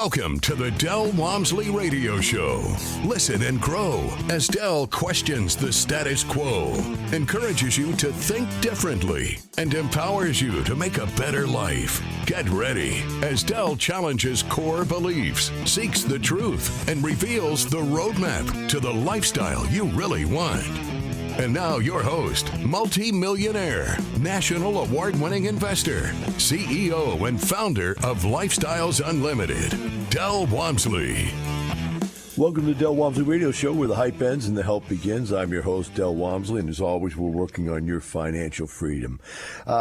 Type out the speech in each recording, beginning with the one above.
Welcome to the Del Walmsley Radio Show. Listen and grow as Del questions the status quo, encourages you to think differently, and empowers you to make a better life. Get ready as Del challenges core beliefs, seeks the truth, and reveals the roadmap to the lifestyle you really want. And now your host, multi-millionaire, national award-winning investor, CEO and founder of Lifestyles Unlimited, Del Walmsley. Welcome to the Del Walmsley Radio Show, where the hype ends and the help begins. I'm your host, Del Walmsley, and as always, we're working on your financial freedom.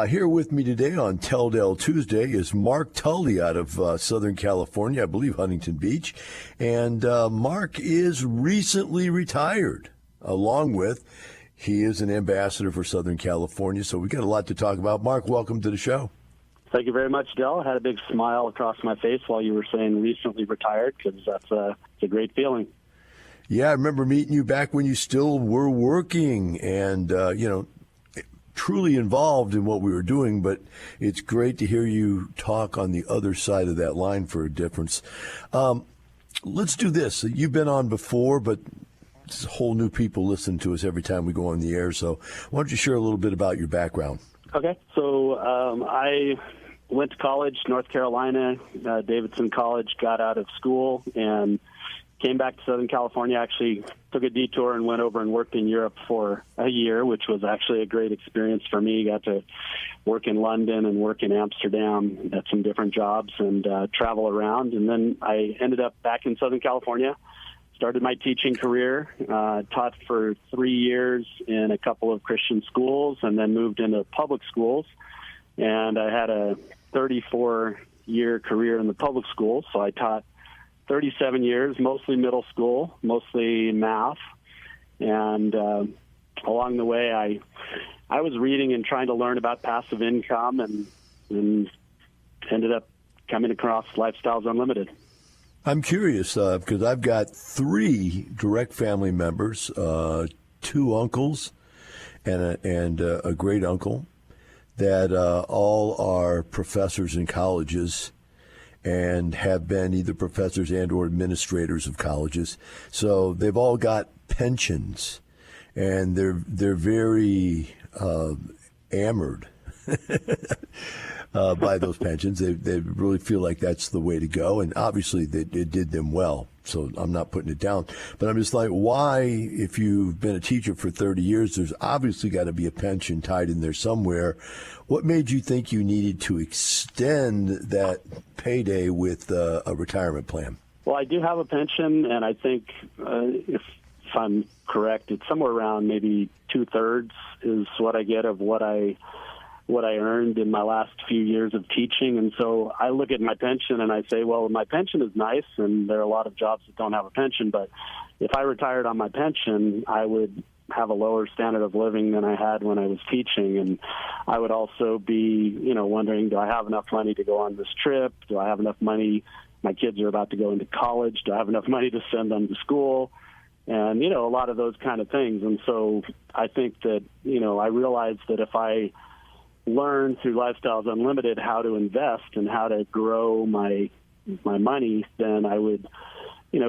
Here with me today on Tell Del Tuesday is Mark Tully out of Southern California, I believe Huntington Beach. And Mark is recently retired, along with he is an ambassador for Southern California, so we've got a lot to talk about. Mark, welcome to the show. Thank you very much, Del. I had a big smile across my face while you were saying recently retired, because that's a great feeling. Yeah, I remember meeting you back when you still were working and, truly involved in what we were doing, but it's great to hear you talk on the other side of that line for a difference. Let's do this. You've been on before, but whole new people listen to us every time we go on the air. So why don't you share a little bit about your background? Okay. So I went to college, North Carolina, Davidson College, got out of school and came back to Southern California. Actually took a detour and went over and worked in Europe for a year, which was actually a great experience for me. Got to work in London and work in Amsterdam at some different jobs and travel around. And then I ended up back in Southern California. Started my teaching career, taught for 3 years in a couple of Christian schools, and then moved into public schools. And I had a 34-year career in the public schools, so I taught 37 years, mostly middle school, mostly math. And along the way, I was reading and trying to learn about passive income and ended up coming across Lifestyles Unlimited. I'm curious because I've got 3 direct family members, 2 uncles and a great uncle that all are professors in colleges and have been either professors and or administrators of colleges. So they've all got pensions, and they're very enamored by those pensions. They really feel like that's the way to go, and obviously it did them well, so I'm not putting it down. But I'm just like, why, if you've been a teacher for 30 years, there's obviously got to be a pension tied in there somewhere. What made you think you needed to extend that payday with a retirement plan? Well, I do have a pension, and I think if I'm correct, it's somewhere around maybe 2/3 is what I get of what I earned in my last few years of teaching. And so I look at my pension and I say, well, my pension is nice, and there are a lot of jobs that don't have a pension, but if I retired on my pension, I would have a lower standard of living than I had when I was teaching. And I would also be, wondering, do I have enough money to go on this trip? Do I have enough money? My kids are about to go into college. Do I have enough money to send them to school? And, a lot of those kind of things. And so I think that, I realized that if I learn through Lifestyles Unlimited how to invest and how to grow my money, then I would,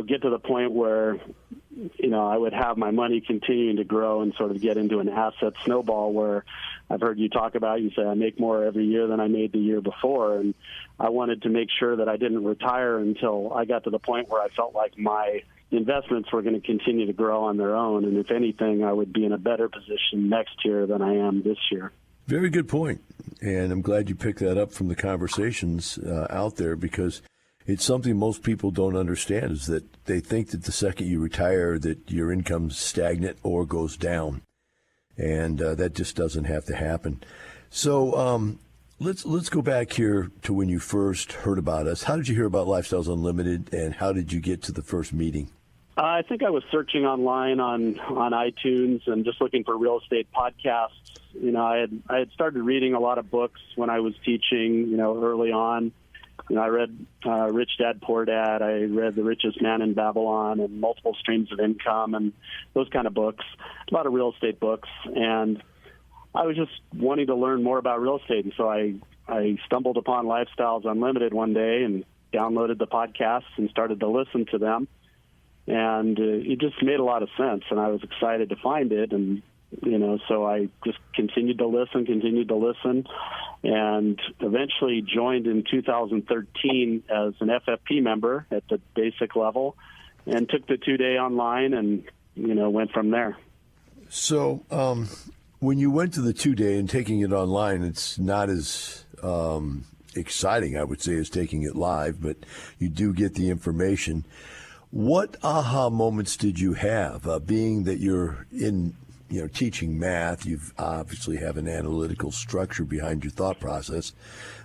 get to the point where, I would have my money continuing to grow and sort of get into an asset snowball where I've heard you talk about, you say I make more every year than I made the year before. And I wanted to make sure that I didn't retire until I got to the point where I felt like my investments were going to continue to grow on their own. And if anything, I would be in a better position next year than I am this year. Very good point. And I'm glad you picked that up from the conversations out there, because it's something most people don't understand, is that they think that the second you retire that your income's stagnant or goes down. And that just doesn't have to happen. So let's go back here to when you first heard about us. How did you hear about Lifestyles Unlimited, and how did you get to the first meeting? I think I was searching online on iTunes and just looking for real estate podcasts. I had started reading a lot of books when I was teaching, early on. I read Rich Dad, Poor Dad. I read The Richest Man in Babylon and Multiple Streams of Income and those kind of books, a lot of real estate books. And I was just wanting to learn more about real estate. And so I stumbled upon Lifestyles Unlimited one day and downloaded the podcasts and started to listen to them. And it just made a lot of sense, and I was excited to find it. And, so I just continued to listen, and eventually joined in 2013 as an FFP member at the basic level, and took the 2-day online and, went from there. So when you went to the 2-day and taking it online, it's not as exciting, I would say, as taking it live, but you do get the information. What aha moments did you have, being that you're in, teaching math? You obviously have an analytical structure behind your thought process.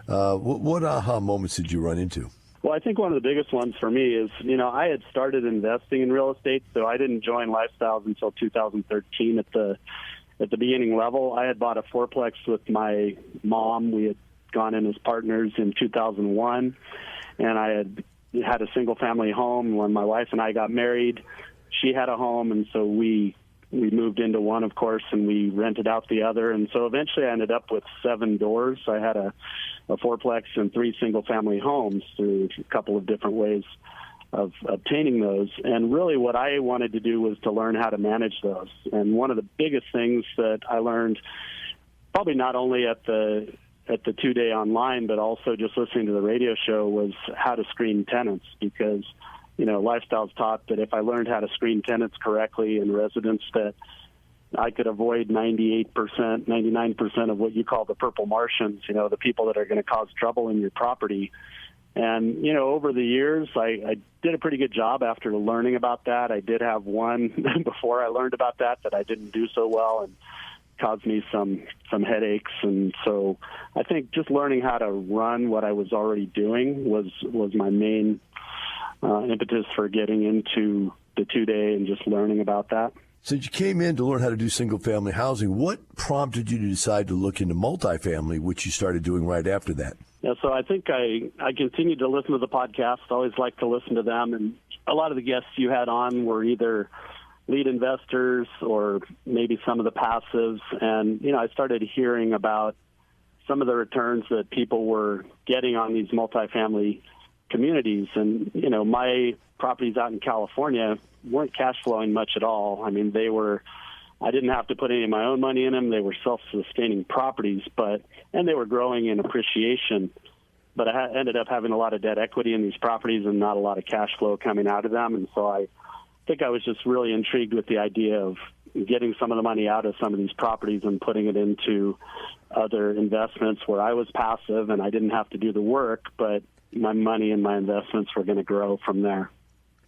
What aha moments did you run into? Well, I think one of the biggest ones for me is, I had started investing in real estate, so I didn't join Lifestyles until 2013 at the beginning level. I had bought a fourplex with my mom. We had gone in as partners in 2001, and I had a single-family home. When my wife and I got married, she had a home, and so we moved into one, of course, and we rented out the other. And so eventually I ended up with 7 doors. I had a fourplex and 3 single-family homes through a couple of different ways of obtaining those. And really what I wanted to do was to learn how to manage those. And one of the biggest things that I learned, probably not only at the 2-day online, but also just listening to the radio show, was how to screen tenants, because Lifestyles taught that if I learned how to screen tenants correctly in residents, that I could avoid 98%, 99% of what you call the purple Martians, the people that are going to cause trouble in your property. And, over the years, I did a pretty good job after learning about that. I did have one before I learned about that I didn't do so well and caused me some headaches. And so I think just learning how to run what I was already doing was my main impetus for getting into the 2-day and just learning about that. Since you came in to learn how to do single-family housing, what prompted you to decide to look into multifamily, which you started doing right after that? Yeah, so I think I continued to listen to the podcast. I always liked to listen to them, and a lot of the guests you had on were either lead investors or maybe some of the passives. And, I started hearing about some of the returns that people were getting on these multifamily communities. And, my properties out in California weren't cash flowing much at all. I mean, I didn't have to put any of my own money in them. They were self-sustaining properties, and they were growing in appreciation. But I ended up having a lot of debt equity in these properties and not a lot of cash flow coming out of them. And so I think I was just really intrigued with the idea of getting some of the money out of some of these properties and putting it into other investments where I was passive and I didn't have to do the work, but my money and my investments were going to grow from there.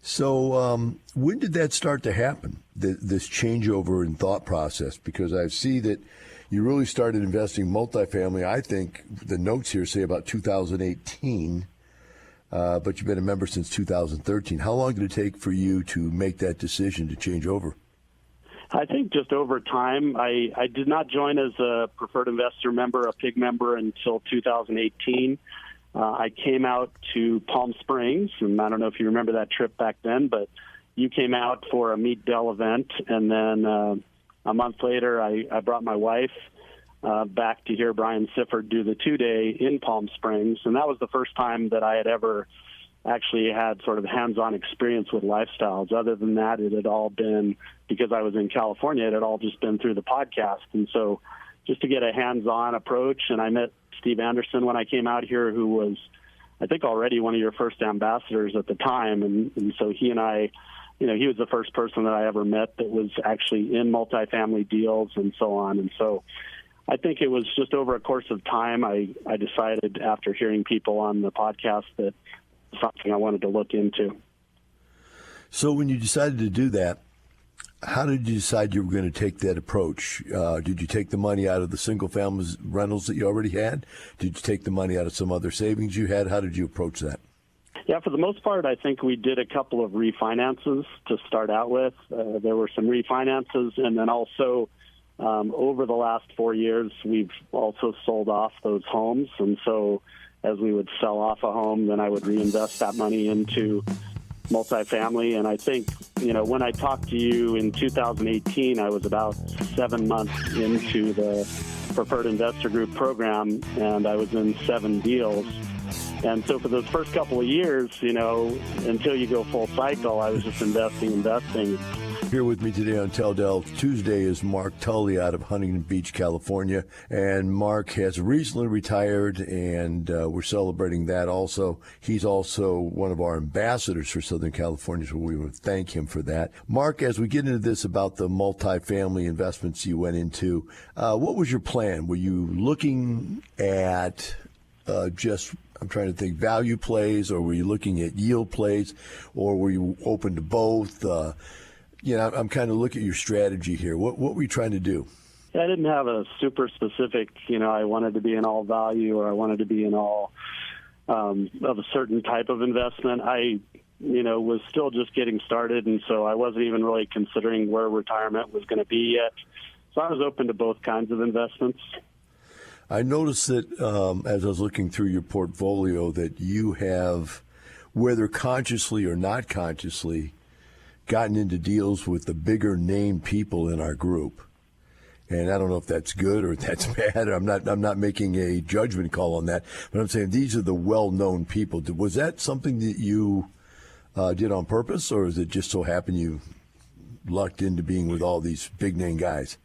So when did that start to happen, this changeover in thought process? Because I see that you really started investing multifamily, I think the notes here say about 2018, but you've been a member since 2013. How long did it take for you to make that decision to change over? I think just over time. I did not join as a preferred investor member, a PIG member, until 2018. I came out to Palm Springs, and I don't know if you remember that trip back then, but you came out for a Meet Dell event, and then a month later I brought my wife back to hear Brian Sifford do the 2-day in Palm Springs, and that was the first time that I had ever actually had sort of hands-on experience with Lifestyles. Other than that, it had all been, because I was in California, it had all just been through the podcast. And so just to get a hands-on approach, and I met Steve Anderson when I came out here, who was, I think, already one of your first ambassadors at the time. And so he and I, he was the first person that I ever met that was actually in multifamily deals and so on. And so I think it was just over a course of time, I decided after hearing people on the podcast that something I wanted to look into. So when you decided to do that, how did you decide you were going to take that approach? Did you take the money out of the single-family rentals that you already had? Did you take the money out of some other savings you had? How did you approach that? Yeah, for the most part, I think we did a couple of refinances to start out with. There were some refinances, and then also over the last 4 years, we've also sold off those homes. And so as we would sell off a home, then I would reinvest that money into multifamily. And I think, when I talked to you in 2018, I was about 7 months into the Preferred Investor Group program, and I was in 7 deals. And so for those first couple of years, until you go full cycle, I was just investing. Here with me today on Tell Del Tuesday is Mark Tully out of Huntington Beach, California. And Mark has recently retired, and we're celebrating that also. He's also one of our ambassadors for Southern California, so we want to thank him for that. Mark, as we get into this about the multifamily investments you went into, what was your plan? Were you looking at I'm trying to think, value plays, or were you looking at yield plays, or were you open to both? I'm kind of looking at your strategy here. What were you trying to do? I didn't have a super specific, I wanted to be in all value or I wanted to be in all of a certain type of investment. I, was still just getting started, and so I wasn't even really considering where retirement was going to be yet. So I was open to both kinds of investments. I noticed that as I was looking through your portfolio that you have, whether consciously or not consciously, gotten into deals with the bigger name people in our group. And I don't know if that's good or if that's bad. I'm not making a judgment call on that, but I'm saying these are the well-known people. Was that something that you did on purpose, or is it just so happened you lucked into being with all these big name guys?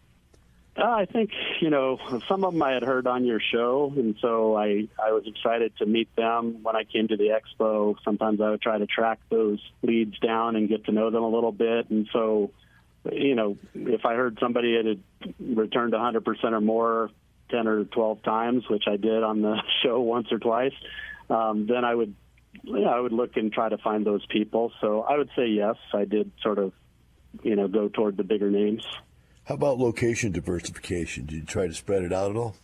I think, some of them I had heard on your show, and so I was excited to meet them when I came to the expo. Sometimes I would try to track those leads down and get to know them a little bit. And so, if I heard somebody had returned 100% or more 10 or 12 times, which I did on the show once or twice, then I would look and try to find those people. So I would say yes, I did sort of, go toward the bigger names. How about location diversification? Did you try to spread it out at all?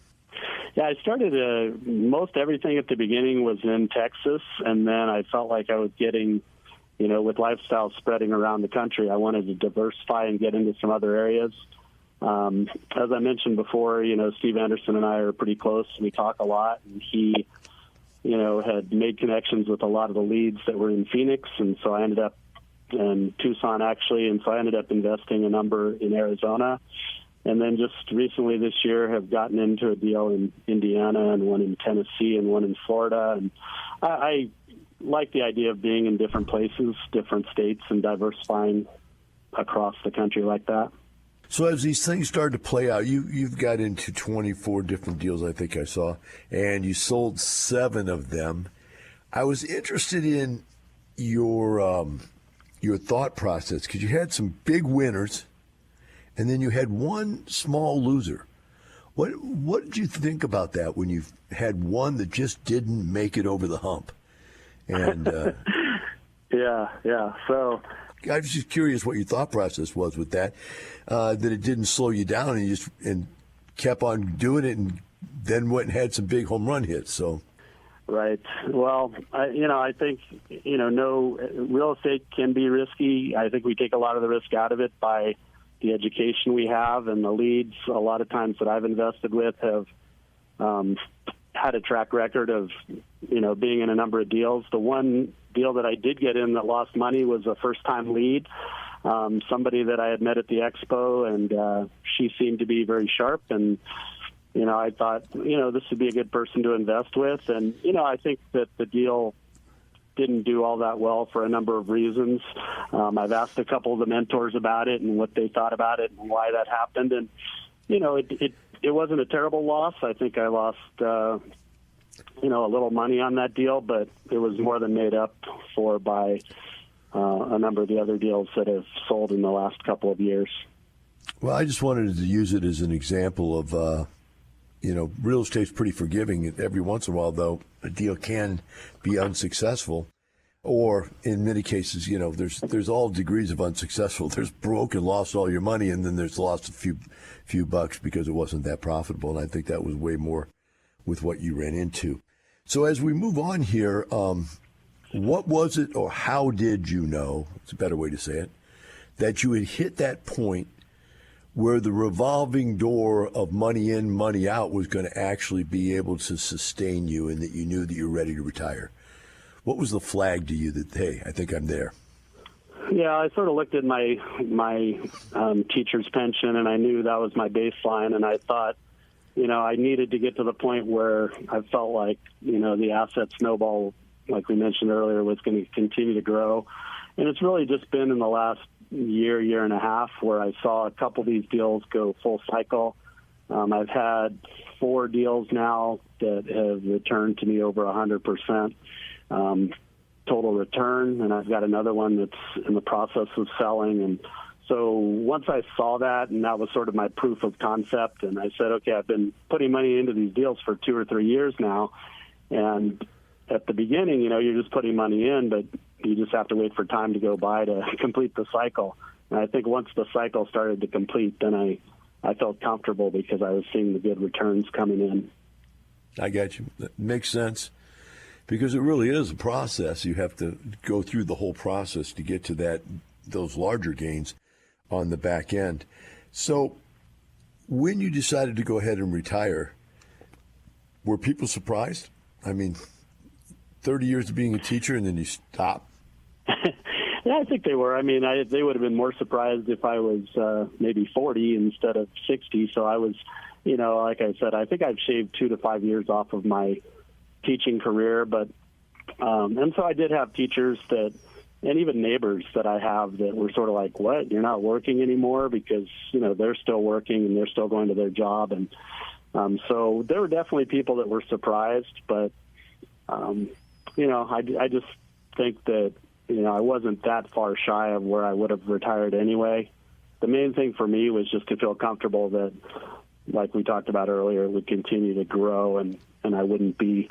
Yeah, I started most everything at the beginning was in Texas, and then I felt like I was getting, with lifestyle spreading around the country, I wanted to diversify and get into some other areas. As I mentioned before, Steve Anderson and I are pretty close. We talk a lot, and he, had made connections with a lot of the leads that were in Phoenix, and so I ended up in Tucson, actually, and so I ended up investing a number in Arizona. And then just recently this year have gotten into a deal in Indiana and one in Tennessee and one in Florida. And I like the idea of being in different places, different states, and diversifying across the country like that. So as these things started to play out, you've got into 24 different deals, I think I saw, and you sold 7 of them. I was interested in your thought process, because you had some big winners, and then you had one small loser. What did you think about that when you had one that just didn't make it over the hump? And yeah. So I was just curious what your thought process was with that. That it didn't slow you down, and you just kept on doing it, and then went and had some big home run hits. So. Right. Well, I think, no, real estate can be risky. I think we take a lot of the risk out of it by the education we have, and the leads a lot of times that I've invested with have had a track record of, being in a number of deals. The one deal that I did get in that lost money was a first-time lead, somebody that I had met at the expo, and she seemed to be very sharp, and I thought, this would be a good person to invest with. And, I think that the deal didn't do all that well for a number of reasons. I've asked a couple of the mentors about it and what they thought about it and why that happened. And, it wasn't a terrible loss. I think I lost, a little money on that deal, but it was more than made up for by a number of the other deals that have sold in the last couple of years. Well, I just wanted to use it as an example of, real estate's pretty forgiving. Every once in a while, though, a deal can be unsuccessful. Or in many cases, there's all degrees of unsuccessful. There's broke and lost all your money, and then there's lost a few bucks because it wasn't that profitable. And I think that was way more with what you ran into. So as we move on here, what was it, or how did you know, it's a better way to say it, that you had hit that point where the revolving door of money in, money out was going to actually be able to sustain you, and that you knew that you were ready to retire? What was the flag to you that, hey, I think I'm there? Yeah, I sort of looked at my teacher's pension, and I knew that was my baseline, and I thought, I needed to get to the point where I felt like, the asset snowball, like we mentioned earlier, was going to continue to grow. And it's really just been in the last year and a half where I saw a couple of these deals go full cycle. I've had 4 deals now that have returned to me over 100% total return, and I've got another one that's in the process of selling. And so once I saw that, and that was sort of my proof of concept, and I said, okay, I've been putting money into these deals for 2 or 3 years now, and at the beginning, you're just putting money in, but you just have to wait for time to go by to complete the cycle. And I think once the cycle started to complete, then I felt comfortable because I was seeing the good returns coming in. I got you. That makes sense. Because it really is a process. You have to go through the whole process to get to those larger gains on the back end. So when you decided to go ahead and retire, were people surprised? I mean, 30 years of being a teacher and then you stop? Yeah, I think they were. I mean, they would have been more surprised if I was maybe 40 instead of 60. So I was, like I said, I think I've shaved 2 to 5 years off of my teaching career, but and so I did have teachers that, and even neighbors that I have that were sort of like, what, you're not working anymore? Because they're still working and they're still going to their job. And so there were definitely people that were surprised, but I just think that I wasn't that far shy of where I would have retired anyway. The main thing for me was just to feel comfortable that, like we talked about earlier, it would continue to grow, and I wouldn't be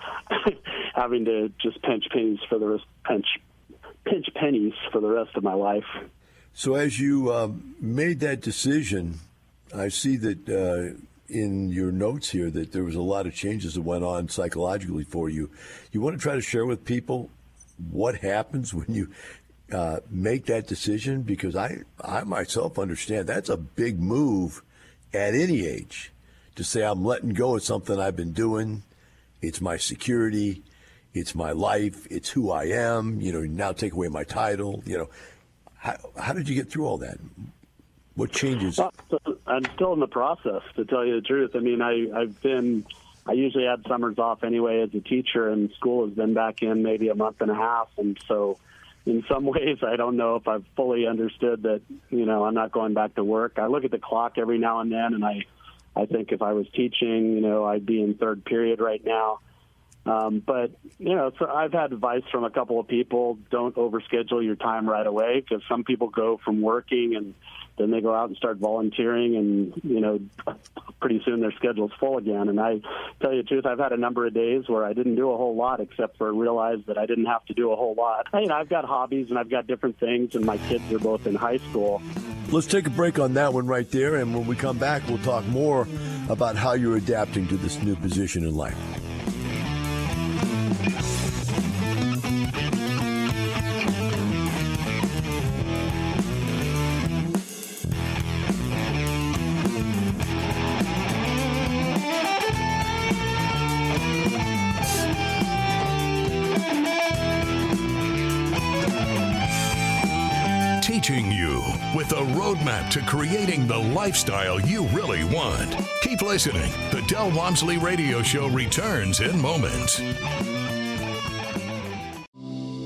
having to just pinch pennies for the rest of my life. So as you made that decision, I see that in your notes here that there was a lot of changes that went on psychologically for you. You want to try to share with people what happens when you make that decision? Because I myself understand that's a big move at any age to say I'm letting go of something I've been doing. It's my security. It's my life. It's who I am. Now take away my title. How did you get through all that? What changes? I'm still in the process, to tell you the truth. I mean, I usually had summers off anyway as a teacher, and school has been back in maybe a month and a half. And so in some ways, I don't know if I've fully understood that, I'm not going back to work. I look at the clock every now and then, and I think if I was teaching, I'd be in third period right now. But, so I've had advice from a couple of people, don't overschedule your time right away, because some people go from working and then they go out and start volunteering, and, pretty soon their schedule's full again. And I tell you the truth, I've had a number of days where I didn't do a whole lot except for realize that I didn't have to do a whole lot. I've got hobbies and I've got different things, and my kids are both in high school. Let's take a break on that one right there, and when we come back, we'll talk more about how you're adapting to this new position in life. Teaching you with a roadmap to creating the lifestyle you really want. Keep listening. The Del Walmsley Radio Show returns in moments.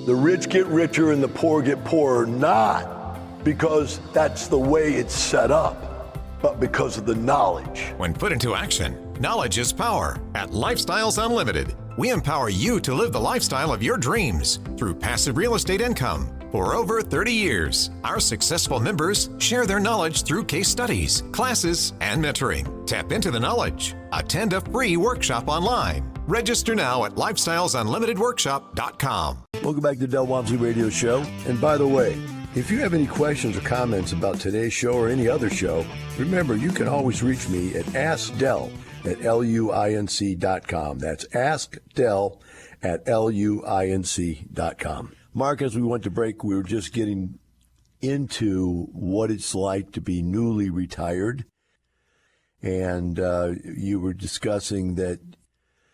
The rich get richer and the poor get poorer, not because that's the way it's set up, but because of the knowledge. When put into action, knowledge is power. At Lifestyles Unlimited, we empower you to live the lifestyle of your dreams through passive real estate income. For over 30 years, our successful members share their knowledge through case studies, classes, and mentoring. Tap into the knowledge. Attend a free workshop online. Register now at lifestylesunlimitedworkshop.com. Welcome back to the Del Walmsley Radio Show. And by the way, if you have any questions or comments about today's show or any other show, remember, you can always reach me at AskDel@LUINC.com. That's AskDel@LUINC.com. Mark, as we went to break, we were just getting into what it's like to be newly retired. And you were discussing that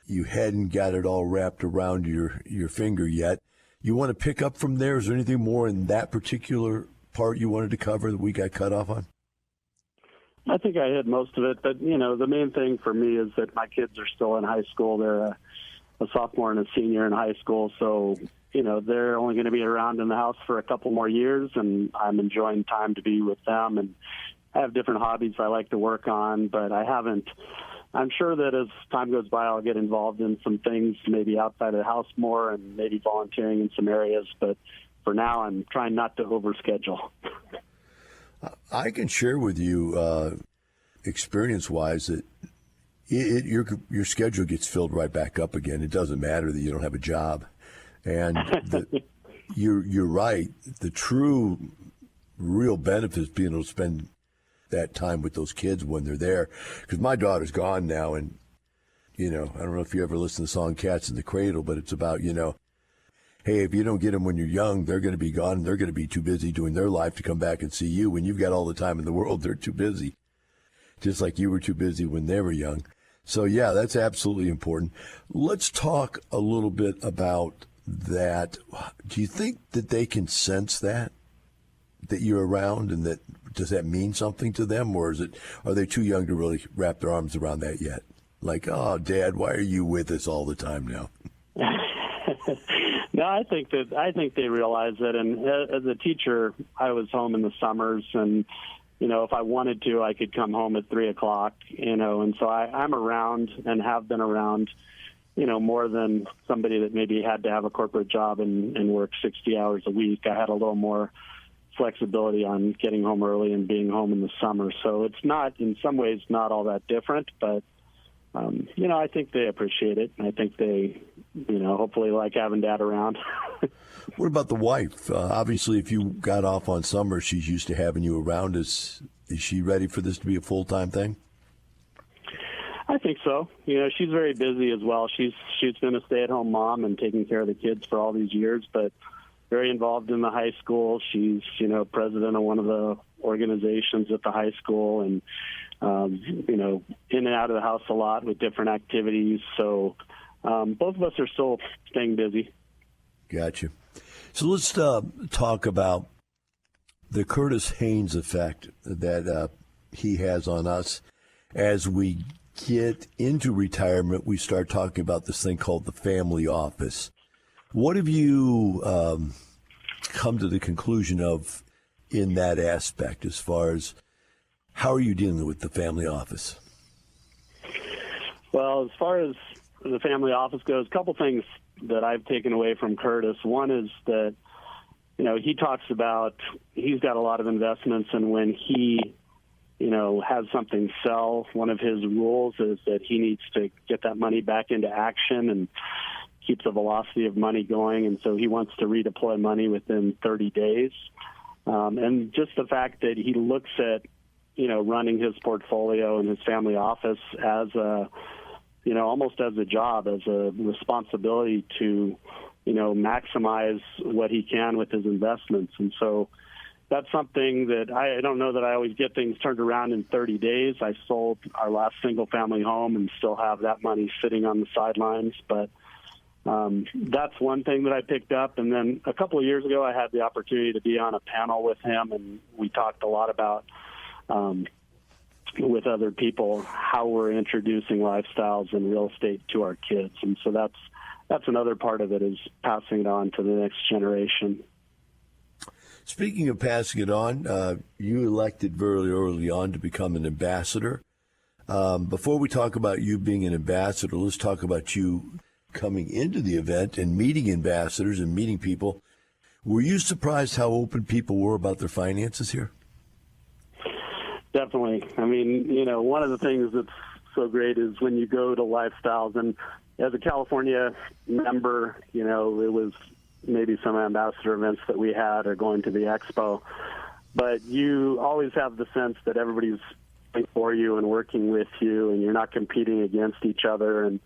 you hadn't got it all wrapped around your finger yet. You want to pick up from there? Is there anything more in that particular part you wanted to cover that we got cut off on? I think I hit most of it, but, the main thing for me is that my kids are still in high school. They're a sophomore and a senior in high school, so, they're only going to be around in the house for a couple more years, and I'm enjoying time to be with them. And I have different hobbies I like to work on, but I'm sure that as time goes by, I'll get involved in some things maybe outside of the house more and maybe volunteering in some areas, but for now, I'm trying not to overschedule. I can share with you, experience-wise, that your schedule gets filled right back up again. It doesn't matter that you don't have a job, and you're right. The true, real benefit is being able to spend that time with those kids when they're there. Because my daughter's gone now, and I don't know if you ever listen to the song "Cats in the Cradle," but it's about hey, if you don't get them when you're young, they're going to be gone. They're going to be too busy doing their life to come back and see you. When you've got all the time in the world, they're too busy. Just like you were too busy when they were young. So, yeah, that's absolutely important. Let's talk a little bit about that. Do you think that they can sense that you're around, and does that mean something to them, or are they too young to really wrap their arms around that yet? Like, oh, Dad, why are you with us all the time now? No, I think they realize that. And as a teacher, I was home in the summers, and if I wanted to, I could come home at 3:00. And so I'm around and have been around, more than somebody that maybe had to have a corporate job and work 60 hours a week. I had a little more flexibility on getting home early and being home in the summer. So it's not, in some ways, not all that different, but I think they appreciate it. I think they, hopefully like having Dad around. What about the wife? Obviously, if you got off on summer, she's used to having you around. Is she ready for this to be a full-time thing? I think so. She's very busy as well. She's been a stay-at-home mom and taking care of the kids for all these years, but very involved in the high school. She's, president of one of the organizations at the high school, and in and out of the house a lot with different activities. So both of us are still staying busy. Gotcha. So let's talk about the Curtis Haynes effect that he has on us. As we get into retirement, we start talking about this thing called the family office. What have you come to the conclusion of in that aspect, as far as how are you dealing with the family office? Well, as far as the family office goes, a couple things that I've taken away from Curtis. One is that, he talks about he's got a lot of investments, and when he, has something sell, one of his rules is that he needs to get that money back into action and keep the velocity of money going. And so he wants to redeploy money within 30 days. And just the fact that he looks at, running his portfolio and his family office as almost as a job, as a responsibility to, maximize what he can with his investments. And so that's something that I don't know that I always get things turned around in 30 days. I sold our last single-family home and still have that money sitting on the sidelines. But that's one thing that I picked up. And then a couple of years ago, I had the opportunity to be on a panel with him, and we talked a lot about with other people how we're introducing lifestyles and real estate to our kids. And so that's another part of it, is passing it on to the next generation. Speaking of passing it on, you elected very early on to become an ambassador. Before we talk about you being an ambassador, let's talk about you coming into the event and meeting ambassadors and meeting people. Were you surprised how open people were about their finances here? Definitely. I mean, one of the things that's so great is when you go to Lifestyles, and as a California member, it was maybe some ambassador events that we had or going to the expo, but you always have the sense that everybody's for you and working with you, and you're not competing against each other, and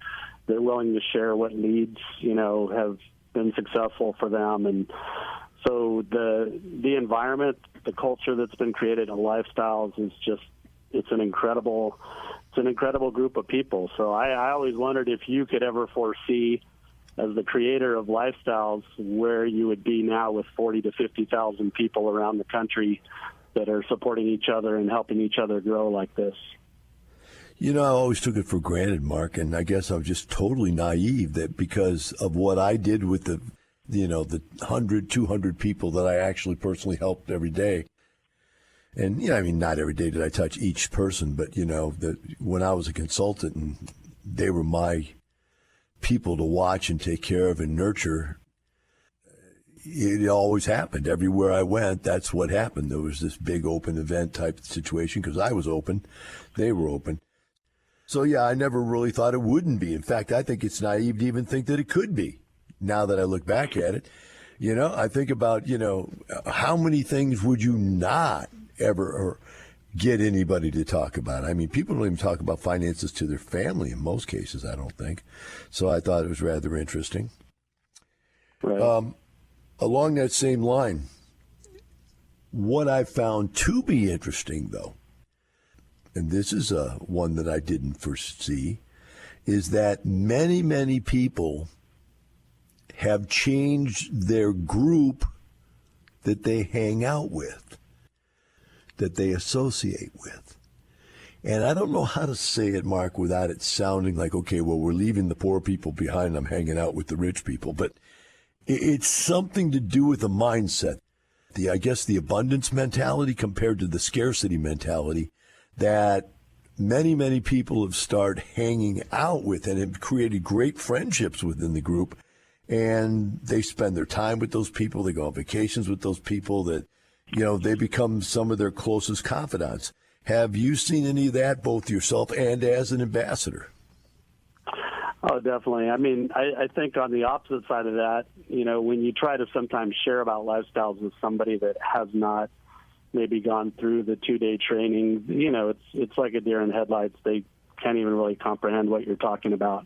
they're willing to share what leads, have been successful for them. And so the environment, the culture that's been created in Lifestyles is just, it's an incredible group of people. So I always wondered if you could ever foresee, as the creator of Lifestyles, where you would be now with 40 to 50,000 people around the country that are supporting each other and helping each other grow like this. You know, I always took it for granted, Mark, and I guess I was just totally naive that because of what I did with the 100, 200 people that I actually personally helped every day. And, I mean, not every day did I touch each person, but, when I was a consultant and they were my people to watch and take care of and nurture, it always happened. Everywhere I went, that's what happened. There was this big open event type situation because I was open, they were open. So, yeah, I never really thought it wouldn't be. In fact, I think it's naive to even think that it could be. Now that I look back at it, I think about, how many things would you not ever get anybody to talk about? I mean, people don't even talk about finances to their family in most cases, I don't think. So I thought it was rather interesting. Right. Along that same line, what I found to be interesting, though, and this is one that I didn't foresee, is that many, many people have changed their group that they hang out with, that they associate with. And I don't know how to say it, Mark, without it sounding like, okay, well, we're leaving the poor people behind. I'm hanging out with the rich people. But it's something to do with the mindset. I guess the abundance mentality compared to the scarcity mentality that many, many people have started hanging out with and have created great friendships within the group. And they spend their time with those people. They go on vacations with those people that, they become some of their closest confidants. Have you seen any of that, both yourself and as an ambassador? Oh, definitely. I mean, I think on the opposite side of that, when you try to sometimes share about lifestyles with somebody that has not maybe gone through the 2-day training, it's like a deer in headlights. They can't even really comprehend what you're talking about.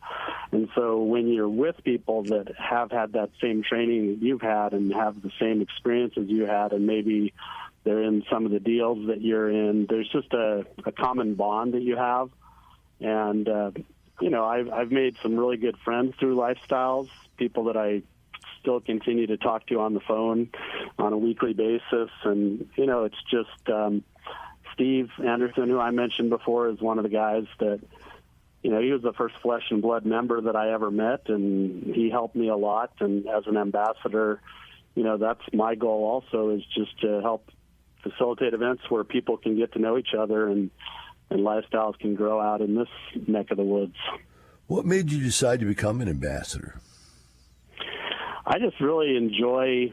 And so when you're with people that have had that same training that you've had and have the same experiences you had, and maybe they're in some of the deals that you're in, there's just a common bond that you have. And, I've made some really good friends through lifestyles, people that I still continue to talk to on the phone on a weekly basis. And, it's just Steve Anderson, who I mentioned before, is one of the guys that, he was the first flesh and blood member that I ever met, and he helped me a lot. And as an ambassador, that's my goal also, is just to help facilitate events where people can get to know each other and lifestyles can grow out in this neck of the woods. What made you decide to become an ambassador? I just really enjoy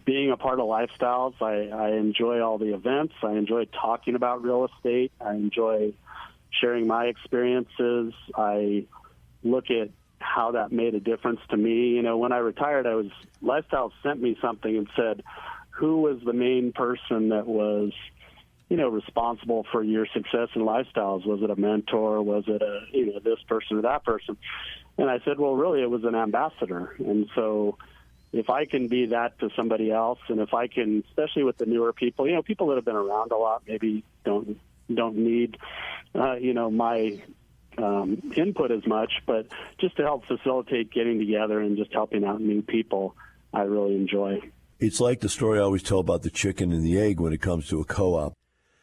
being a part of lifestyles. I enjoy all the events. I enjoy talking about real estate. I enjoy sharing my experiences. I look at how that made a difference to me. When I retired, Lifestyles sent me something and said, who was the main person that was, responsible for your success in lifestyles? Was it a mentor? Was it this person or that person? And I said, well, really, it was an ambassador. And so if I can be that to somebody else, and if I can, especially with the newer people, people that have been around a lot maybe don't need, my input as much, but just to help facilitate getting together and just helping out new people, I really enjoy. It's like the story I always tell about the chicken and the egg when it comes to a co-op.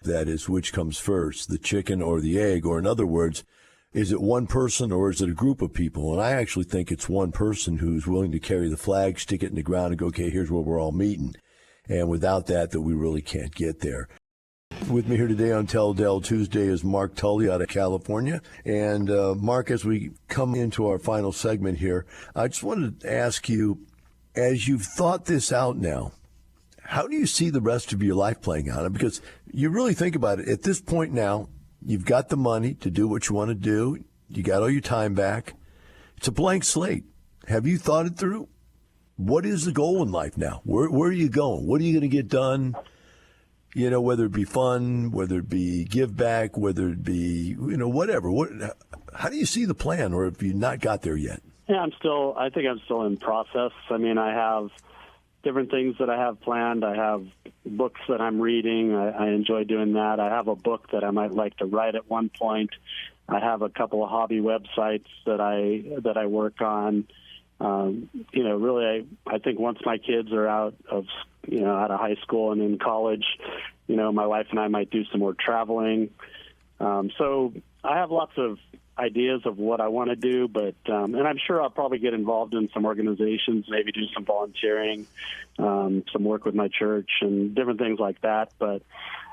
That is, which comes first, the chicken or the egg? Or in other words, is it one person or is it a group of people? And I actually think it's one person who's willing to carry the flag, stick it in the ground, and go, okay, here's where we're all meeting. And without that we really can't get there. With me here today on Tell Del Tuesday is Mark Tully out of California. And Mark, as we come into our final segment here, I just wanted to ask you, as you've thought this out now, how do you see the rest of your life playing out? Because you really think about it. At this point now, you've got the money to do what you want to do. You got all your time back. It's a blank slate. Have you thought it through? What is the goal in life now? Where are you going? What are you going to get done? Whether it be fun, whether it be give back, whether it be, whatever. How do you see the plan, or have you not got there yet? Yeah, I think I'm still in process. I mean, I have different things that I have planned. I have books that I'm reading. I enjoy doing that. I have a book that I might like to write at one point. I have a couple of hobby websites that I work on. Really, I think once my kids are out of out of high school and in college, my wife and I might do some more traveling. So I have lots of ideas of what I want to do, but and I'm sure I'll probably get involved in some organizations, maybe do some volunteering, some work with my church and different things like that. But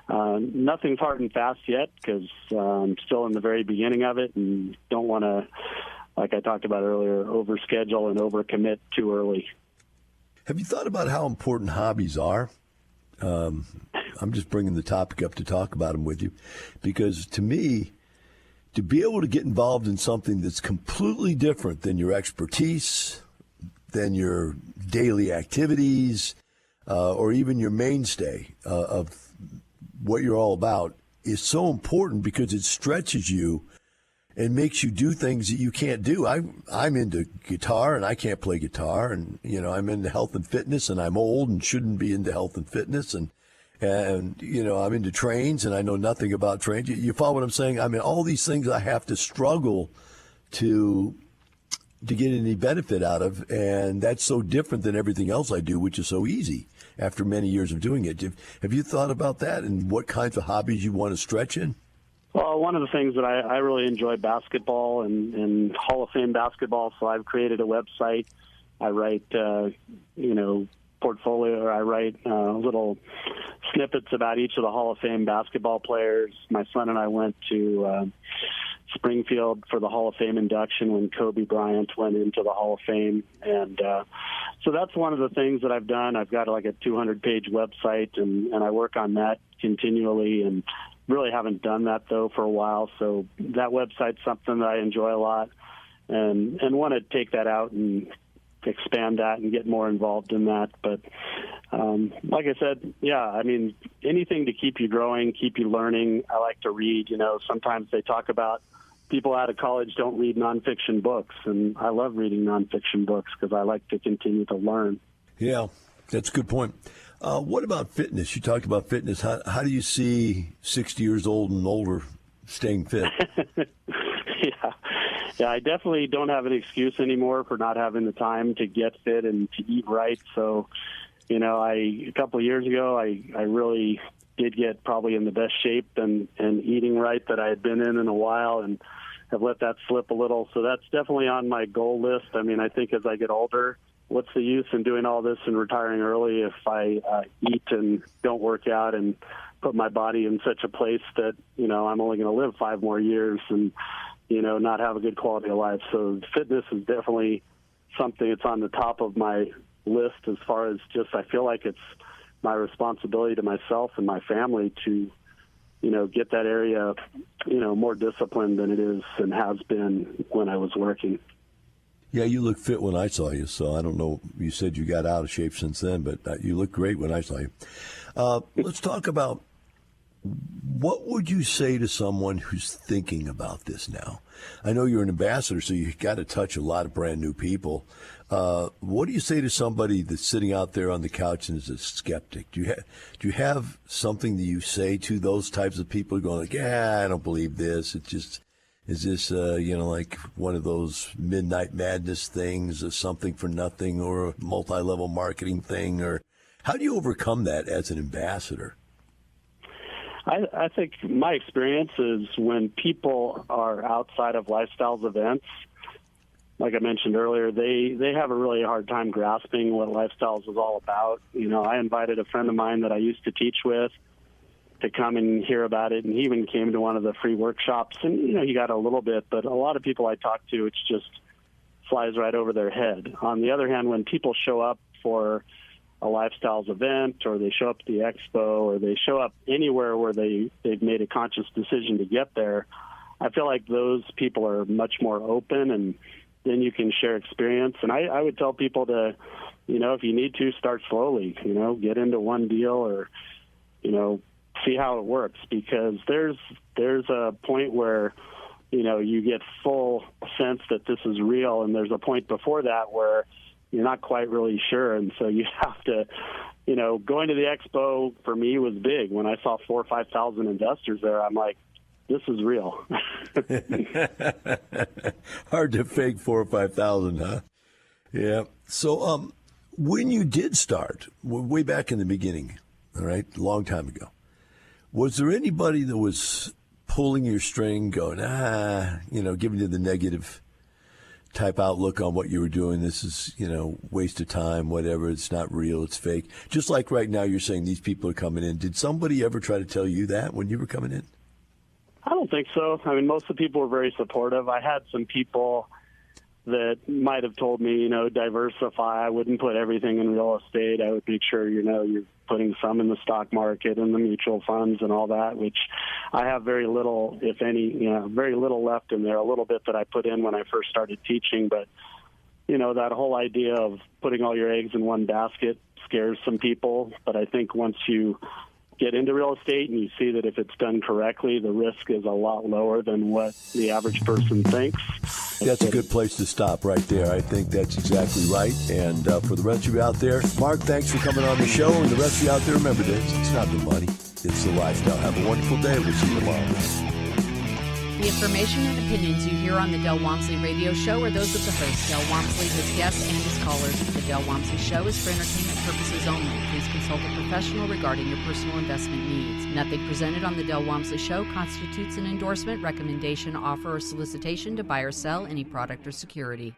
nothing's hard and fast yet because I'm still in the very beginning of it and don't want to, like I talked about earlier, overschedule and overcommit too early. Have you thought about how important hobbies are? I'm just bringing the topic up to talk about them with you because to me, to be able to get involved in something that's completely different than your expertise, than your daily activities, or even your mainstay of what you're all about is so important because it stretches you and makes you do things that you can't do. I'm into guitar and I can't play guitar, and I'm into health and fitness and I'm old and shouldn't be into health and fitness, and I'm into trains and I know nothing about trains. You follow what I'm saying? I mean, all these things I have to struggle to get any benefit out of, and that's so different than everything else I do, which is so easy after many years of doing it. Have you thought about that and what kinds of hobbies you want to stretch in? Well, one of the things that I really enjoy basketball and Hall of Fame basketball, so I've created a website. I write, portfolio, or I write little snippets about each of the Hall of Fame basketball players. My son and I went to Springfield for the Hall of Fame induction when Kobe Bryant went into the Hall of Fame. And so that's one of the things that I've done. I've got like a 200-page website, and I work on that continually, and really haven't done that, though, for a while. So that website's something that I enjoy a lot and want to take that out and expand that and get more involved in that. But like I said, anything to keep you growing, keep you learning. I like to read. Sometimes they talk about people out of college don't read nonfiction books, and I love reading nonfiction books because I like to continue to learn. Yeah, that's a good point. What about fitness? You talked about fitness. How do you see 60 years old and older staying fit? Yeah, I definitely don't have an excuse anymore for not having the time to get fit and to eat right. So, a couple of years ago, I really did get probably in the best shape and eating right that I had been in a while, and have let that slip a little. So that's definitely on my goal list. I mean, I think as I get older, what's the use in doing all this and retiring early if I eat and don't work out and put my body in such a place that, I'm only going to live 5 more years and, not have a good quality of life. So fitness is definitely something that's on the top of my list as far as just I feel like it's my responsibility to myself and my family to, get that area, more disciplined than it is and has been when I was working. Yeah, you look fit when I saw you, so I don't know. You said you got out of shape since then, but you look great when I saw you. Let's talk about what would you say to someone who's thinking about this now? I know you're an ambassador, so you've got to touch a lot of brand new people. What do you say to somebody that's sitting out there on the couch and is a skeptic? Do you have something that you say to those types of people going like, I don't believe this. It's just... Is this, like one of those midnight madness things, or something for nothing, or a multi-level marketing thing? Or how do you overcome that as an ambassador? I think my experience is when people are outside of Lifestyles events, like I mentioned earlier, they have a really hard time grasping what Lifestyles is all about. I invited a friend of mine that I used to teach with to come and hear about it, and he even came to one of the free workshops, and he got a little bit, but a lot of people I talk to, it's just flies right over their head. On the other hand, when people show up for a Lifestyles event, or they show up at the expo, or they show up anywhere where they've made a conscious decision to get there, I feel like those people are much more open, and then you can share experience. And I would tell people to, if you need to, start slowly, get into one deal, or, see how it works, because there's a point where you get full sense that this is real, and there's a point before that where you're not quite really sure, and so you have to going to the expo for me was big. When I saw 4,000 or 5,000 investors there, I'm like, this is real. Hard to fake 4,000 or 5,000, huh? Yeah. So when you did start, way back in the beginning, all right, a long time ago, was there anybody that was pulling your string, going, giving you the negative type outlook on what you were doing? This is, waste of time, whatever. It's not real. It's fake. Just like right now you're saying these people are coming in. Did somebody ever try to tell you that when you were coming in? I don't think so. I mean, most of the people were very supportive. I had some people that might have told me, diversify. I wouldn't put everything in real estate. I would make sure, you're putting some in the stock market and the mutual funds and all that, which I have very little, if any, very little left in there, a little bit that I put in when I first started teaching. But, that whole idea of putting all your eggs in one basket scares some people. But I think once you get into real estate and you see that if it's done correctly, the risk is a lot lower than what the average person thinks. That's a good place to stop right there. I think that's exactly right. And for the rest of you out there, Mark, thanks for coming on the show. And the rest of you out there, remember this, it's not the money, it's the lifestyle. Have a wonderful day. We'll see you tomorrow. The information and opinions you hear on the Del Walmsley Radio Show are those of the host, Del Walmsley, his guests, and his callers. The Del Walmsley Show is for entertainment purposes only. Please consult a professional regarding your personal investment needs. Nothing presented on the Del Walmsley Show constitutes an endorsement, recommendation, offer, or solicitation to buy or sell any product or security.